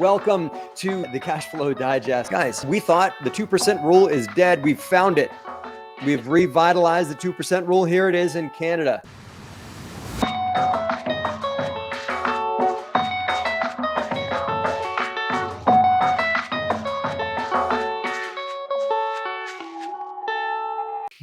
Welcome to the Cash Flow Digest. Guys, we thought the 2% rule is dead. We've found it. We've revitalized the 2% rule. Here it is in Canada.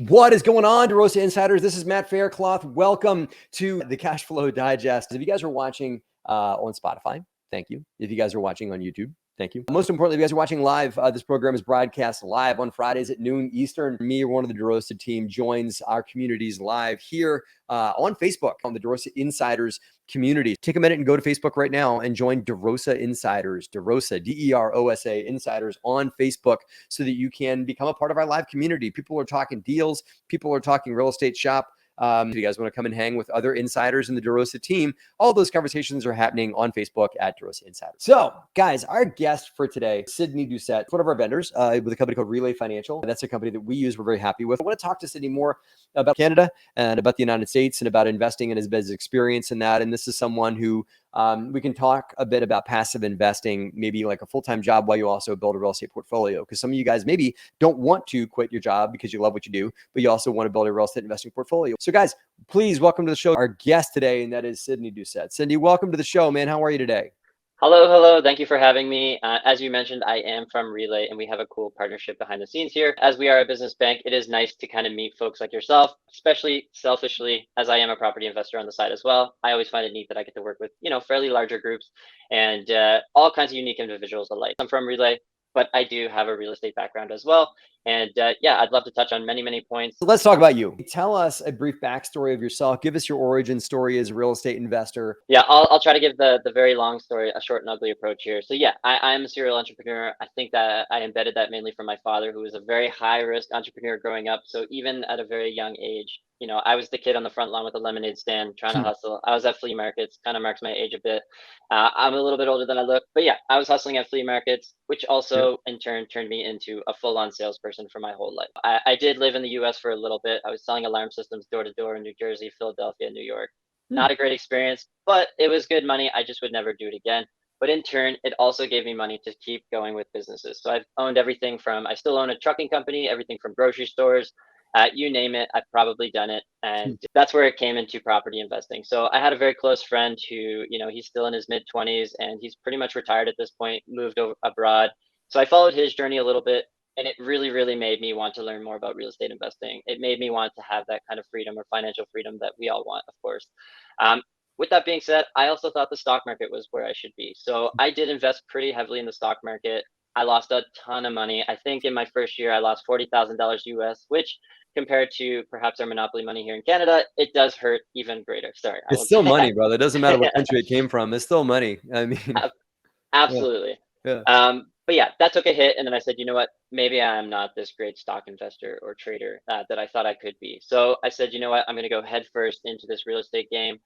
What is going on, DeRosa Insiders? This is Matt Faircloth. Welcome to the Cash Flow Digest. If you guys are watching on Spotify, thank you. If you guys are watching on YouTube, thank you. Most importantly, if you guys are watching live, this program is broadcast live on Fridays at noon Eastern. Me or one of the DeRosa team joins our communities live here on Facebook, on the DeRosa Insiders community. Take a minute and go to Facebook right now and join DeRosa Insiders, DeRosa, DeRosa Insiders on Facebook so that you can become a part of our live community. People are talking deals. People are talking real estate shop. If you guys want to come and hang with other insiders in the DeRosa team, all those conversations are happening on Facebook at DeRosa Insiders. So, guys, our guest for today, Sidney Doucette, one of our vendors with a company called Relay Financial. That's a company that we use. We're very happy with. I want to talk to Sidney more about Canada and about the United States and about investing and his experience in that. And this is someone who we can talk a bit about passive investing, maybe like a full-time job while you also build a real estate portfolio. Because some of you guys maybe don't want to quit your job because you love what you do, but you also want to build a real estate investing portfolio. So guys, please welcome to the show our guest today, and that is Sidney Doucette. Sidney, welcome to the show, man. How are you today? Hello. Thank you for having me. As you mentioned, I am from Relay, and we have a cool partnership behind the scenes here. As we are a business bank, it is nice to kind of meet folks like yourself, especially selfishly, as I am a property investor on the side as well. I always find it neat that I get to work with, fairly larger groups and all kinds of unique individuals alike. I'm from Relay, but I do have a real estate background as well. And I'd love to touch on many points. So let's talk about you. Tell us a brief backstory of yourself. Give us your origin story as a real estate investor. Yeah, I'll try to give the very long story a short and ugly approach here. So I'm a serial entrepreneur. I think that I embedded that mainly from my father, who was a very high risk entrepreneur growing up. So even at a very young age, I was the kid on the front lawn with a lemonade stand trying to hustle. I was at flea markets, kind of marks my age a bit. I'm a little bit older than I look, but I was hustling at flea markets, which also in turn turned me into a full-on salesperson for my whole life. I did live in the US for a little bit. I was selling alarm systems door to door in New Jersey, Philadelphia, New York. Not a great experience, but it was good money. I just would never do it again. But in turn, it also gave me money to keep going with businesses. So I've owned everything from, I still own a trucking company, everything from grocery stores, you name it, I've probably done it. And that's where it came into property investing. So I had a very close friend who, he's still in his mid 20s and he's pretty much retired at this point, moved abroad. So I followed his journey a little bit. And it really made me want to learn more about real estate investing. It made me want to have that kind of freedom or financial freedom that we all want, of course. With that being said, I also thought the stock market was where I should be. So I did invest pretty heavily in the stock market. I lost a ton of money. I think in my first year, I lost $40,000 US, which compared to perhaps our monopoly money here in Canada, it does hurt even greater. Sorry. It's still money, brother. It doesn't matter what country it came from. It's still money. I mean, absolutely. Yeah. But that took a hit. And then I said, you know what, maybe I'm not this great stock investor or trader that I thought I could be. So I said, you know what, I'm going to go head first into this real estate game.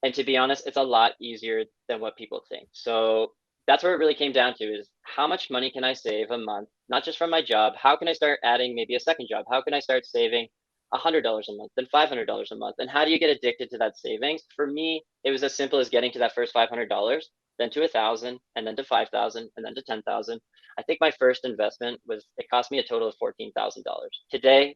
And to be honest, it's a lot easier than what people think. So that's where it really came down to is how much money can I save a month, not just from my job? How can I start adding maybe a second job? How can I start saving $100 a month, then $500 a month? And how do you get addicted to that savings? For me, it was as simple as getting to that first $500, then to 1,000, and then to 5,000, and then to 10,000. I think my first investment it cost me a total of $14,000. Today,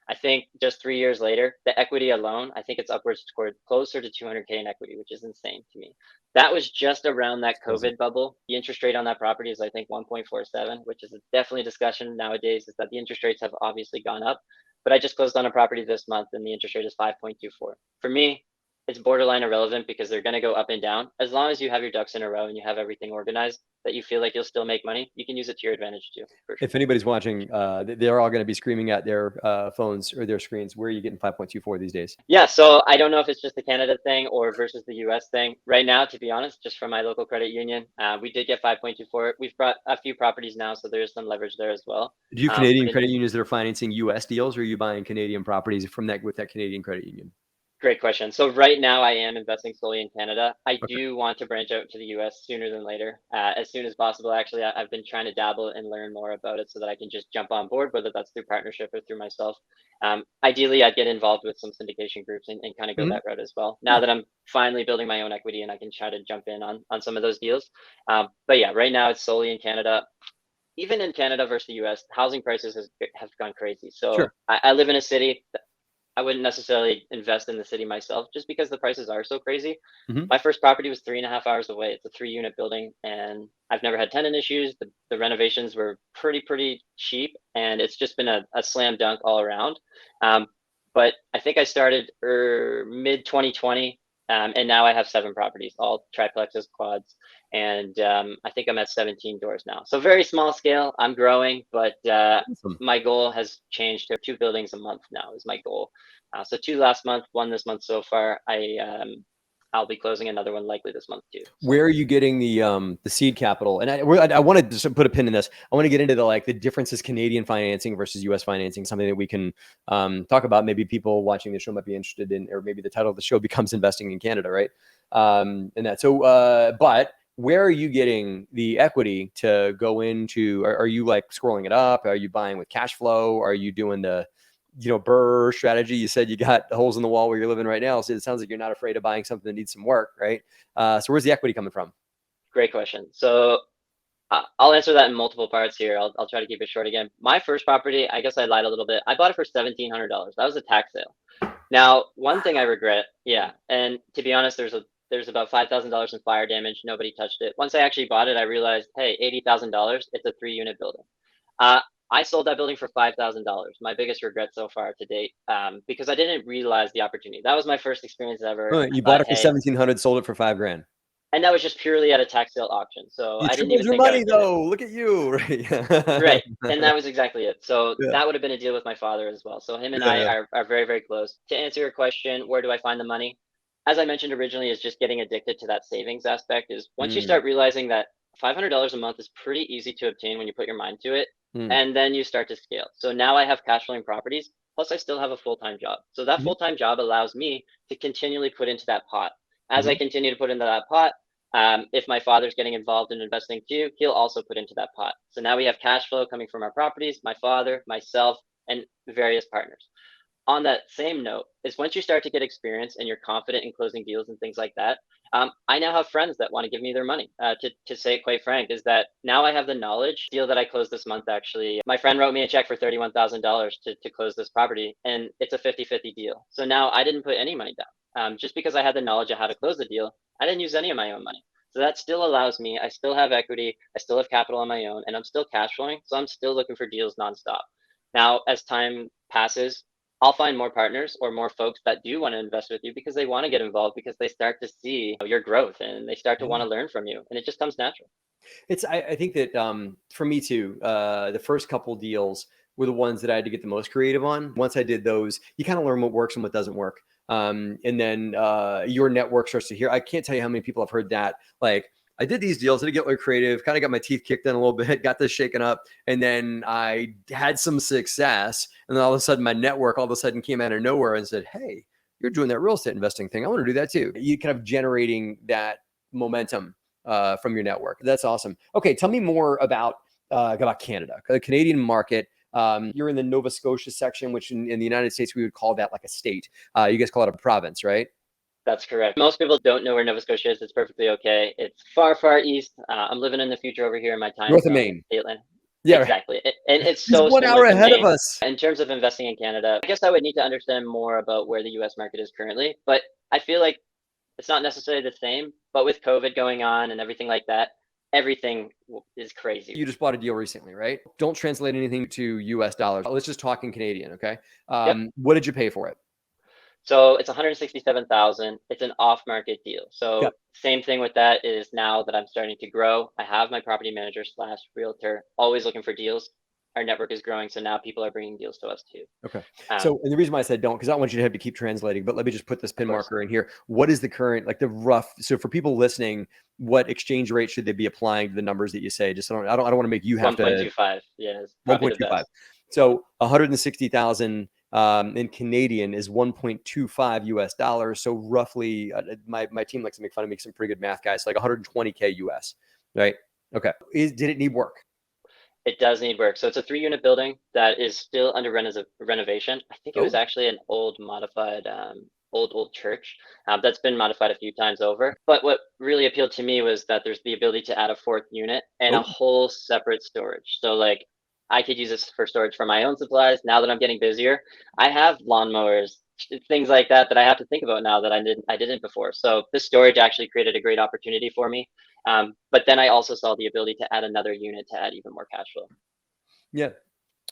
I think just 3 years later, the equity alone, I think it's upwards toward closer to 200K in equity, which is insane to me. That was just around that COVID bubble. The interest rate on that property is, I think, 1.47, which is definitely a discussion nowadays, is that the interest rates have obviously gone up. But I just closed on a property this month and the interest rate is 5.24. For me, it's borderline irrelevant because they're going to go up and down. As long as you have your ducks in a row and you have everything organized, that you feel like you'll still make money, you can use it to your advantage too. For sure. If anybody's watching, they're all going to be screaming at their phones or their screens. Where are you getting 5.24 these days? Yeah, so I don't know if it's just the Canada thing or versus the US thing. Right now, to be honest, just from my local credit union, we did get 5.24. We've brought a few properties now, so there's some leverage there as well. Do you Canadian credit unions that are financing US deals, or are you buying Canadian properties from that with that Canadian credit union? Great question. So right now I am investing solely in Canada. I do want to branch out to the US sooner than later, as soon as possible. Actually, I've been trying to dabble and learn more about it so that I can just jump on board, whether that's through partnership or through myself. Ideally, I'd get involved with some syndication groups and kind of go Mhm. that route as well. Now Yeah, that I'm finally building my own equity and I can try to jump in on some of those deals. But yeah, right now it's solely in Canada. Even in Canada versus the US, housing prices have gone crazy. So sure. I live in a city. I wouldn't necessarily invest in the city myself just because the prices are so crazy. Mhm. My first property was 3.5 hours away. It's a 3 unit building, and I've never had tenant issues. The renovations were pretty cheap, and it's just been a slam dunk all around. Um, but I think I started mid 2020, and now I have 7 properties, all triplexes, quads, and I think I'm at 17 doors now. So very small scale. I'm growing, but Awesome. my goal has changed to 2 buildings a month now is my goal. So 2 last month, 1 this month so far. I'll be closing another one likely this month too. So Where are you getting the seed capital? And I want to just put a pin in this. I want to get into the differences Canadian financing versus U.S. financing, something that we can talk about. Maybe people watching the show might be interested in, or maybe the title of the show becomes investing in Canada, right? And that. So, but where are you getting the equity to go into? Are you like scrolling it up? Are you buying with cash flow? Are you doing the Burr strategy? You said you got holes in the wall where you're living right now. So it sounds like you're not afraid of buying something that needs some work, right? So where's the equity coming from? great question. So I'll answer that in multiple parts here. I'll try to keep it short again. My first property, I guess I lied a little bit. I bought it for $1,700. That was a tax sale. Now, one thing I regret, yeah, and to be honest, there's about $5,000 in fire damage. Nobody touched it. Once I actually bought it, I realized, hey, $80,000. It's a 3 unit building. Uh, I sold that building for $5,000. My biggest regret so far to date, because I didn't realize the opportunity. That was my first experience ever. I You bought thought, it for hey, 1,700, sold it for 5 grand. and that was just purely at a tax sale auction. So You I didn't tripled even your think I money would get it. though. Look at you, Right. right? And that was exactly it. So Yeah, that would have been a deal with my father as well. So him and I yeah. are very, very close. To answer your question, where do I find the money? As I mentioned originally, is just getting addicted to that savings aspect. Is once you Mm, start realizing that $500 a month is pretty easy to obtain when you put your mind to it, mm, and then you start to scale. So now I have cash flowing properties, plus I still have a full-time job. So that mhm, full-time job allows me to continually put into that pot. As I mhm. continue to put into that pot, if my father's getting involved in investing too, he'll also put into that pot. So now we have cash flow coming from our properties, my father, myself, and various partners. On that same note, is once you start to get experience and you're confident in closing deals and things like that, I now have friends that want to give me their money. To say it quite frank, is that now I have the knowledge. Deal that I closed this month, actually, my friend wrote me a check for $31,000 to close this property, and it's a 50-50 deal. So now I didn't put any money down. Just because I had the knowledge of how to close the deal, I didn't use any of my own money. So that still allows me, I still have equity, I still have capital on my own, and I'm still cash flowing. So I'm still looking for deals nonstop. Now, as time passes, I'll find more partners or more folks that do want to invest with you because they want to get involved because they start to see your growth and they start to want Yeah. to learn from you. And it just comes natural. I think that for me too, the first couple deals were the ones that I had to get the most creative on. Once I did those, you kind of learn what works and what doesn't work. And then your network starts to hear. I can't tell you how many people have heard that. Like, I did these deals, I did get a little creative, kind of got my teeth kicked in a little bit, got this shaken up, and then I had some success. And then all of a sudden, my network all of a sudden came out of nowhere and said, "Hey, you're doing that real estate investing thing. I want to do that too." You kind of generating that momentum from your network. That's awesome. Okay, tell me more about Canada, the Canadian market. You're in the Nova Scotia section, which in the United States we would call that like a state. You guys call it a province, right? That's correct. Most people don't know where Nova Scotia is. It's perfectly okay. It's far, far east. I'm living in the future over here in my time North of zone. It's Maine. Caitlin. Yeah, right. Exactly. And it's He's so one similar hour to ahead of Maine. us. In terms of investing in Canada, I guess I would need to understand more about where the US market is currently. But I feel like it's not necessarily the same. But with COVID going on and everything like that, everything is crazy. You just bought a deal recently, right? Don't translate anything to US dollars. Let's just talk in Canadian, okay? Yep. What did you pay for it? So it's 167,000. It's an off-market deal. Yeah. So same thing with that is now that I'm starting to grow, I have my property manager slash realtor always looking for deals. Our network is growing, so now people are bringing deals to us too. Okay. Um, So, and the reason why I said don't, because I don't want you to have to keep translating, but let me just put this of pin course, marker in here. What is the current, like the rough? So, for people listening, what exchange rate should they be applying to the numbers that you say? Just I don't want to make you have to 1.25. Yeah, is probably the 1.25. best. So, 160,000 in Canadian is 1.25 US dollars. So roughly, my team likes to make fun of me, some pretty good math guys, like 120K US, right? Okay. Did it need work? It does need work. So it's a 3-unit building that is still under renovation. I think it was Oh, actually an old modified, old church that's been modified a few times over. But what really appealed to me was that there's the ability to add a 4th unit and a oh, whole separate storage. So like I could use this for storage for my own supplies. Now that I'm getting busier, I have lawnmowers, things like that that I have to think about now that I didn't before. So this storage actually created a great opportunity for me. But then I also saw the ability to add another unit to add even more cash flow. yeah.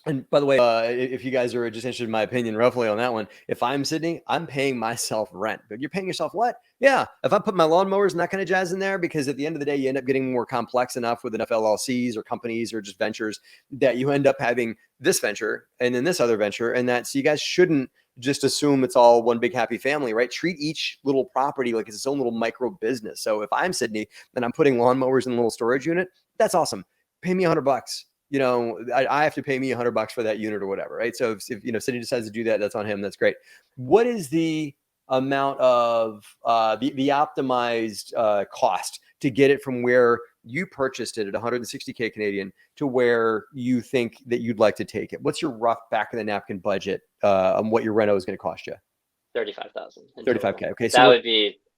And by the way, if you guys are just interested in my opinion roughly on that one, if I'm Sydney, I'm paying myself rent. But you're paying yourself what? Yeah. If I put my lawnmowers and that kind of jazz in there, because at the end of the day, you end up getting more complex enough with enough LLCs or companies or just ventures that you end up having this venture and then this other venture. And that, so you guys shouldn't just assume it's all one big happy family, right? Treat each little property like it's its own little micro business. So if I'm Sydney and I'm putting lawnmowers in a little storage unit, that's awesome. Pay me $100. I have to pay me $100 for that unit or whatever, right? So if Sidney decides to do that, that's on him. That's great. What is the amount of the optimized cost to get it from where you purchased it at 160K Canadian to where you think that you'd like to take it? What's your rough back of the napkin budget on what your reno is going to cost you? 35,000. 35K. Okay, so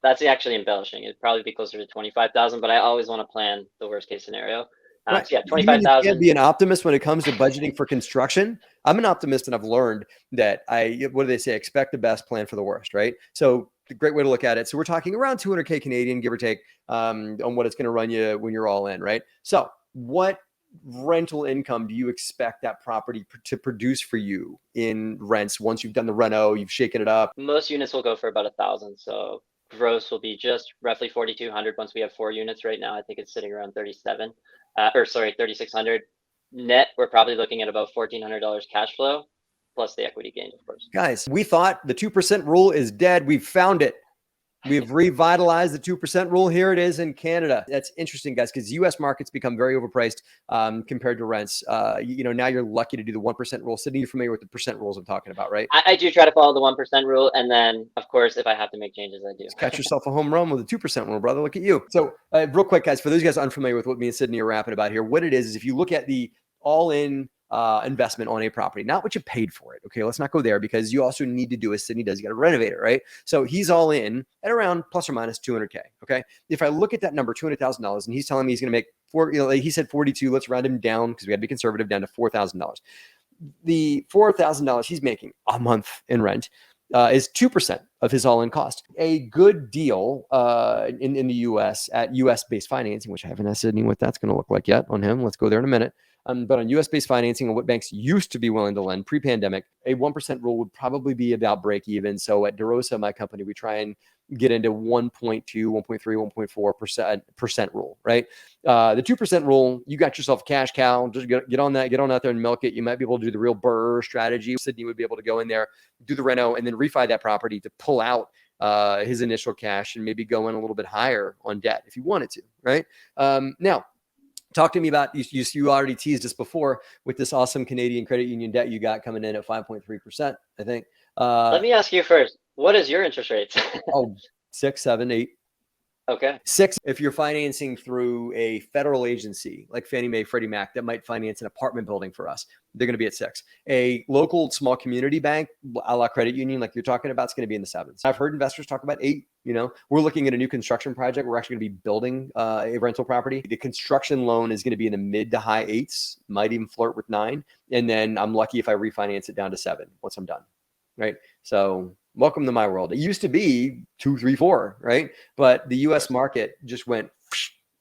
that's actually embellishing. It'd probably be closer to 25,000, but I always want to plan the worst case scenario. right. So yeah, You mean you can't 25,000. be an optimist when it comes to budgeting for construction? I'm an optimist, and I've learned that what do they say? Expect the best, plan for the worst, right? So the great way to look at it. So we're talking around 200K Canadian, give or take, on what it's going to run you when you're all in, right? So what rental income do you expect that property to produce for you in rents once you've done the reno, you've shaken it up? Most units will go for about 1,000. So gross will be just roughly 4,200 once we have 4 units. Right now, I think it's sitting around 37, 3,600. Net, we're probably looking at about $1,400 cash flow, plus the equity gain, of course. Guys, we thought the 2% rule is dead. We've found it. We've revitalized the 2% rule. Here it is in Canada. That's interesting, guys, because U.S. markets become very overpriced compared to rents. Now you're lucky to do the 1% rule. Sydney, you're familiar with the percent rules I'm talking about, right? I do try to follow the 1% rule. And then, of course, if I have to make changes, I do. Just catch yourself a home run with a 2% rule, brother. Look at you. So real quick, guys, for those guys unfamiliar with what me and Sydney are rapping about here, what it is if you look at the all-in investment on a property, not what you paid for it. Okay, let's not go there because you also need to do as Sydney does. You got to renovate it, right? So he's all in at around plus or minus 200K. Okay, if I look at that number, $200,000, and he's telling me he's going to make he said 42. Let's round him down because we got to be conservative, down to $4,000. The $4,000 he's making a month in rent is 2% of his all-in cost. A good deal in the U.S. at U.S.-based financing, which I haven't asked Sydney what that's going to look like yet on him. Let's go there in a minute. But on U.S.-based financing and what banks used to be willing to lend pre-pandemic, a 1% rule would probably be about break even. So at DeRosa, my company, we try and get into 1.2, 1.3, 1.4% rule, right? The 2% rule, you got yourself a cash cow. Just get on out there and milk it. You might be able to do the real BRRRR strategy. Sydney would be able to go in there, do the reno, and then refi that property to pull out his initial cash and maybe go in a little bit higher on debt if you wanted to, right? Now, talk to me about, you already teased us before with this awesome Canadian credit union debt you got coming in at 5.3%, I think. Let me ask you first, what is your interest rate? 6, 7, 8. Okay. 6, if you're financing through a federal agency like Fannie Mae, Freddie Mac, that might finance an apartment building for us, they're going to be at 6. A local small community bank, a la credit union, like you're talking about, is going to be in the 7s. I've heard investors talk about 8. We're looking at a new construction project. We're actually going to be building a rental property. The construction loan is going to be in the mid to high 8s, might even flirt with 9. And then I'm lucky if I refinance it down to 7 once I'm done, right? So welcome to my world. It used to be 2, 3, 4, right? But the U.S. market just went,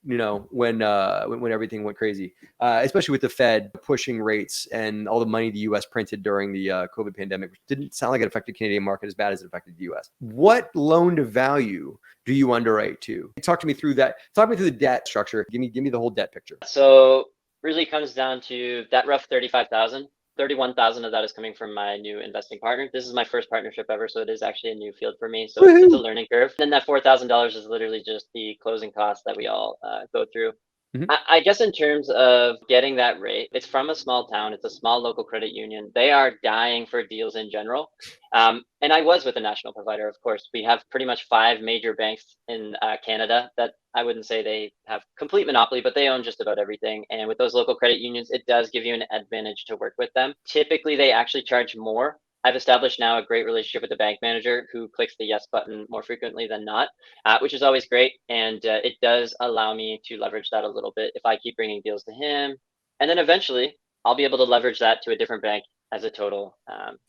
when everything went crazy, especially with the Fed pushing rates and all the money the U.S. printed during the COVID pandemic, which didn't sound like it affected the Canadian market as bad as it affected the U.S. What loan to value do you underwrite to? Talk me through that. Talk me through the debt structure. Give me the whole debt picture. So really comes down to that rough 35,000. 31,000 of that is coming from my new investing partner. This is my first partnership ever, so it is actually a new field for me. So it's a learning curve. Then that $4,000 is literally just the closing costs that we all go through. Mhm. I guess in terms of getting that rate, it's from a small town. It's a small local credit union. They are dying for deals in general. And I was with a national provider, of course. We have pretty much five major banks in Canada that I wouldn't say they have complete monopoly, but they own just about everything. And with those local credit unions, it does give you an advantage to work with them. Typically, they actually charge more. I've established now a great relationship with the bank manager who clicks the yes button more frequently than not, which is always great. And it does allow me to leverage that a little bit if I keep bringing deals to him. And then eventually I'll be able to leverage that to a different bank as a total.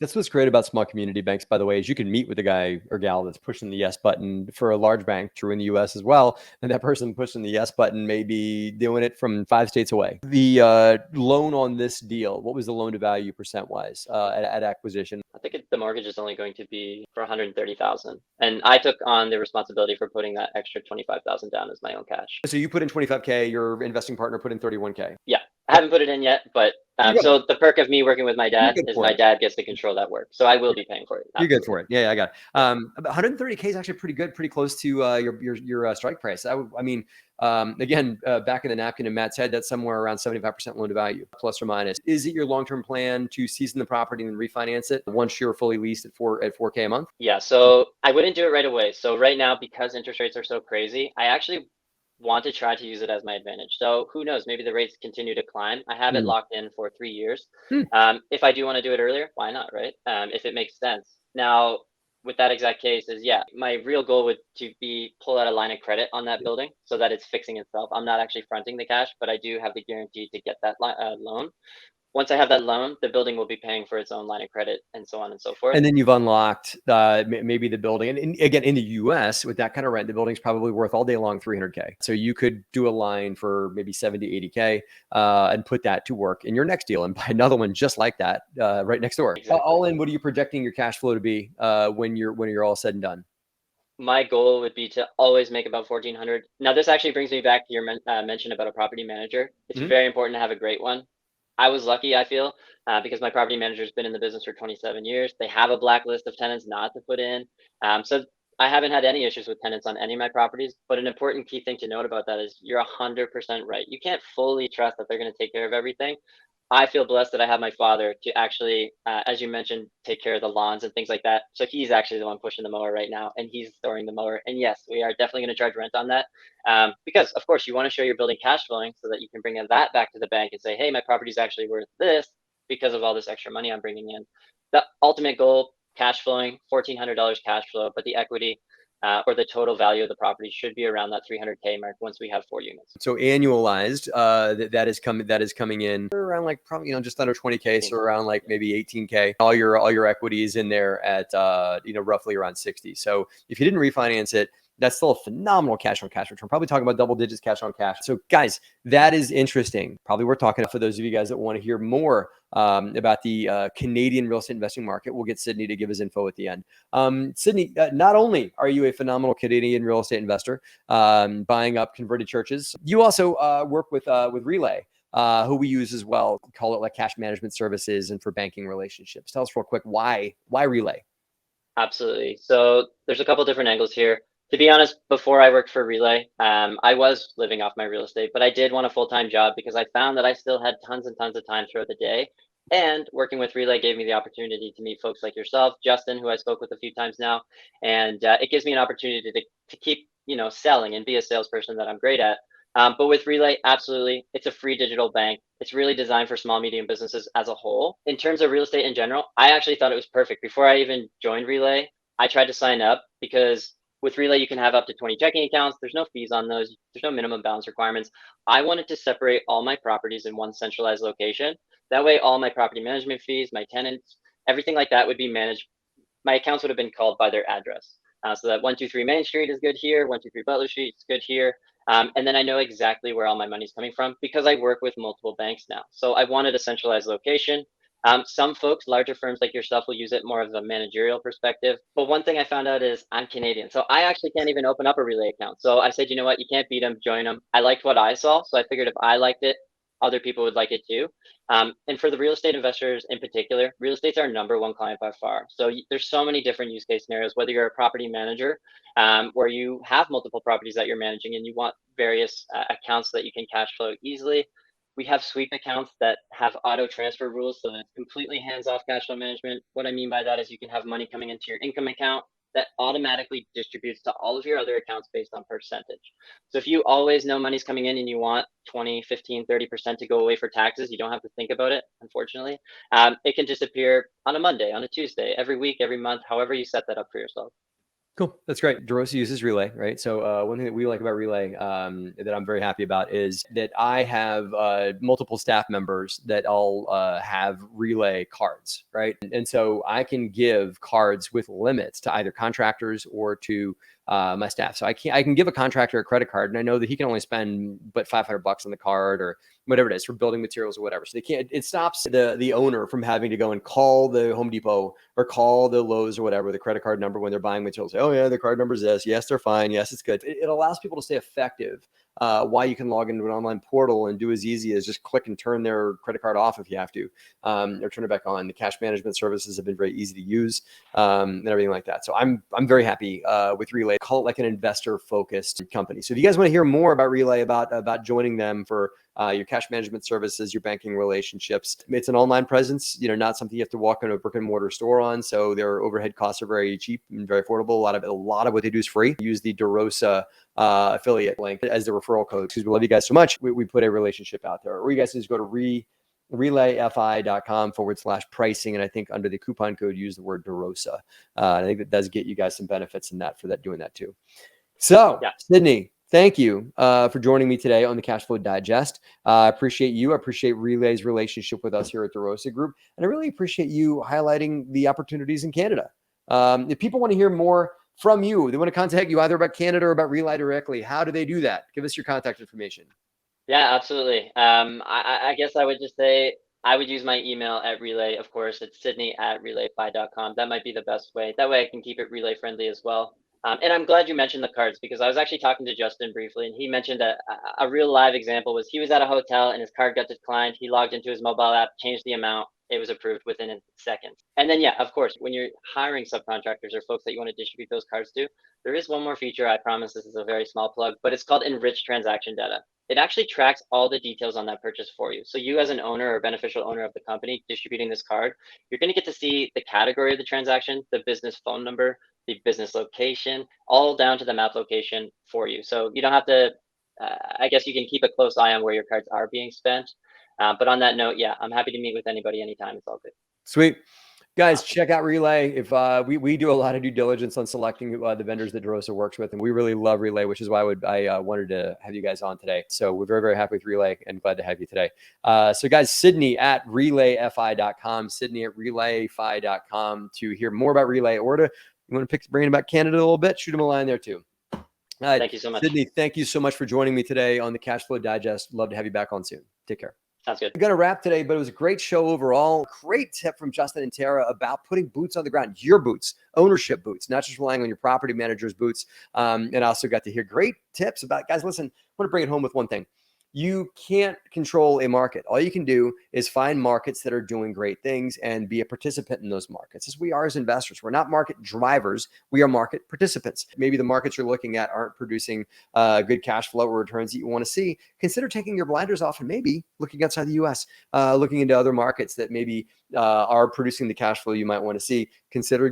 That's what's great about small community banks, by the way, is you can meet with a guy or gal that's pushing the yes button for a large bank, true in the US as well. And that person pushing the yes button may be doing it from 5 states away. The loan on this deal, what was the loan to value percent wise at acquisition? I think the mortgage is only going to be for 130,000, and I took on the responsibility for putting that extra 25,000 down as my own cash. So you put in 25K, your investing partner put in 31K. Yeah, I haven't put it in yet, but You're good. so the perk of me working with my You're dad good is for my it. dad gets to control that work, so I will be paying for it. You're good Absolutely. for it. Yeah, I got it. Yeah. About 130K is actually pretty good, pretty close to your strike price. I mean, again, back in the napkin in Matt's head, that's somewhere around 75% loan to value, plus or minus. Is it your long-term plan to season the property and refinance it once you're fully leased at 4K a month? Yeah, so I wouldn't do it right away. So right now, because interest rates are so crazy, I actually want to try to use it as my advantage. So who knows? Maybe the rates continue to climb. I have it Hmm. locked in for 3 years. Hmm. If I do want to do it earlier, why not, right? If it makes sense. Now, with that exact case, is yeah, my real goal would to be pull out a line of credit on that building so that it's fixing itself. I'm not actually fronting the cash, but I do have the guarantee to get that loan. Once I have that loan, the building will be paying for its own line of credit and so on and so forth. And then you've unlocked maybe the building. And again, in the US, with that kind of rent, the building's probably worth all day long 300K. So you could do a line for maybe 70, 80K and put that to work in your next deal and buy another one just like that right next door. Exactly. All in, what are you projecting your cash flow to be when you're all said and done? My goal would be to always make about 1,400. Now, this actually brings me back to your mention about a property manager. It's Mhm. very important to have a great one. I was lucky, I feel, because my property manager's been in the business for 27 years. They have a blacklist of tenants not to put in. So I haven't had any issues with tenants on any of my properties. But an important key thing to note about that is you're 100% right. You can't fully trust that they're going to take care of everything. I feel blessed that I have my father to actually, as you mentioned, take care of the lawns and things like that. So he's actually the one pushing the mower right now, and he's storing the mower. And yes, we are definitely going to charge rent on that, because of course you want to show your building cash flowing so that you can bring that back to the bank and say, hey, my property's actually worth this because of all this extra money I'm bringing in. The ultimate goal, cash flowing, $1,400 cash flow, but the equity or the total value of the property should be around that 300K mark once we have 4 units. So annualized, that is coming in around like probably just under 20K, so around like maybe 18K. All your equity is in there at roughly around 60. So if you didn't refinance it, that's still a phenomenal cash on cash return. Probably talking about double digits cash on cash. So guys, that is interesting. Probably worth talking for those of you guys that want to hear more about the Canadian real estate investing market. We'll get Sidney to give his info at the end. Sidney, not only are you a phenomenal Canadian real estate investor, buying up converted churches, you also work with Relay, who we use as well. We call it like cash management services and for banking relationships. Tell us real quick why Relay. Absolutely. So there's a couple different angles here. To be honest, before I worked for Relay, I was living off my real estate, but I did want a full-time job because I found that I still had tons and tons of time throughout the day. And working with Relay gave me the opportunity to meet folks like yourself, Justin, who I spoke with a few times now, and it gives me an opportunity to keep selling and be a salesperson that I'm great at. But with Relay, absolutely, it's a free digital bank. It's really designed for small, medium businesses as a whole. In terms of real estate in general, I actually thought it was perfect. Before I even joined Relay, I tried to sign up because with Relay, you can have up to 20 checking accounts. There's no fees on those. There's no minimum balance requirements. I wanted to separate all my properties in one centralized location. That way, all my property management fees, my tenants, everything like that would be managed. My accounts would have been called by their address. So that 123 Main Street is good here, 123 Butler Street is good here. And then I know exactly where all my money's coming from because I work with multiple banks now. So I wanted a centralized location. Some folks, larger firms like yourself, will use it more of a managerial perspective. But one thing I found out is I'm Canadian. So I actually can't even open up a Relay account. So I said, you know what? You can't beat them, join them. I liked what I saw. So I figured if I liked it, other people would like it too. And for the real estate investors in particular, real estate's our number one client by far. So there's so many different use case scenarios, whether you're a property manager, where you have multiple properties that you're managing and you want various accounts that you can cash flow easily. We have sweep accounts that have auto transfer rules, so it's completely hands-off cash flow management. What I mean by that is you can have money coming into your income account that automatically distributes to all of your other accounts based on percentage. So if you always know money's coming in and you want 20, 15, 30% to go away for taxes, you don't have to think about it, unfortunately. It can disappear on a Monday, on a Tuesday, every week, every month, however you set that up for yourself. Cool. That's great. DeRosa uses Relay, right? So one thing that we like about Relay that I'm very happy about is that I have multiple staff members that all have Relay cards, right? And so I can give cards with limits to either contractors or to my staff. So I can give a contractor a credit card, and I know that he can only spend but $500 on the card or whatever it is for building materials or whatever. So they can't. It stops the owner from having to go and call the Home Depot or call the Lowe's or whatever the credit card number when they're buying materials. Oh yeah, the card number is this. Yes, they're fine. Yes, it's good. It allows people to stay effective. Why you can log into an online portal and do as easy as just click and turn their credit card off if you have to, or turn it back on. The cash management services have been very easy to use, and everything like that. So I'm very happy with Relay. Call it like an investor focused company. So if you guys want to hear more about Relay, about joining them for your cash management services, your banking relationships, it's an online presence, not something you have to walk into a brick and mortar store on. So their overhead costs are very cheap and very affordable. A lot of what they do is free. Use the DeRosa affiliate link as the referral code because we love you guys so much. We put a relationship out there. Or you guys just go to relayfi.com/pricing. And I think under the coupon code, use the word DeRosa. I think that does get you guys some benefits in that for that doing that too. So yeah. Sidney, thank you for joining me today on the Cash Flow Digest. I appreciate you. I appreciate Relay's relationship with us here at DeRosa Group. And I really appreciate you highlighting the opportunities in Canada. If people want to hear more from you, they want to contact you either about Canada or about Relay directly, how do they do that? Give us your contact information. Yeah, absolutely. I guess I would just say I would use my email at Relay. Of course, it's sydney@relayfi.com. That might be the best way. That way I can keep it Relay friendly as well. And I'm glad you mentioned the cards because I was actually talking to Justin briefly and he mentioned a real live example was he was at a hotel and his card got declined. He logged into his mobile app, changed the amount. It was approved within seconds. And then, yeah, of course, when you're hiring subcontractors or folks that you want to distribute those cards to, there is one more feature. I promise this is a very small plug, but it's called enriched transaction data. It actually tracks all the details on that purchase for you. So you as an owner or beneficial owner of the company distributing this card, you're going to get to see the category of the transaction, the business phone number, the business location, all down to the map location for you. So you don't have to, I guess you can keep a close eye on where your cards are being spent. But on that note, yeah, I'm happy to meet with anybody anytime. It's all good. Sweet. Guys, check out Relay. If we do a lot of due diligence on selecting the vendors that DeRosa works with, and we really love Relay, which is why I wanted to have you guys on today. So we're very, very happy with Relay and glad to have you today. So guys, Sidney at relayfi.com, Sidney at relayfi.com to hear more about Relay or to you want to bring about Canada a little bit, shoot them a line there too. Thank you so much. Sidney, thank you so much for joining me today on the Cash Flow Digest. Love to have you back on soon. Take care. Sounds good. We're going to wrap today, but it was a great show overall. Great tip from Justin and Tara about putting boots on the ground, your boots, ownership boots, not just relying on your property manager's boots. And I also got to hear great tips about, guys, listen, I want to bring it home with one thing. You can't control a market. All you can do is find markets that are doing great things and be a participant in those markets. As we are as investors, we're not market drivers. We are market participants. Maybe the markets you're looking at aren't producing good cash flow or returns that you want to see. Consider taking your blinders off and maybe looking outside the U.S., looking into other markets that maybe are producing the cash flow you might want to see. Consider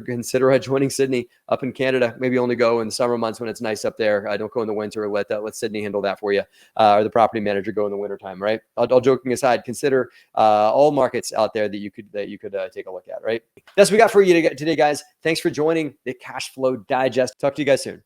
joining Sidney up in Canada. Maybe only go in the summer months when it's nice up there. Don't go in the winter. Let Sidney handle that for you, or the property manager go in the wintertime, right? All joking aside, consider all markets out there that you could take a look at, right? That's what we got for you today, guys. Thanks for joining the Cash Flow Digest. Talk to you guys soon.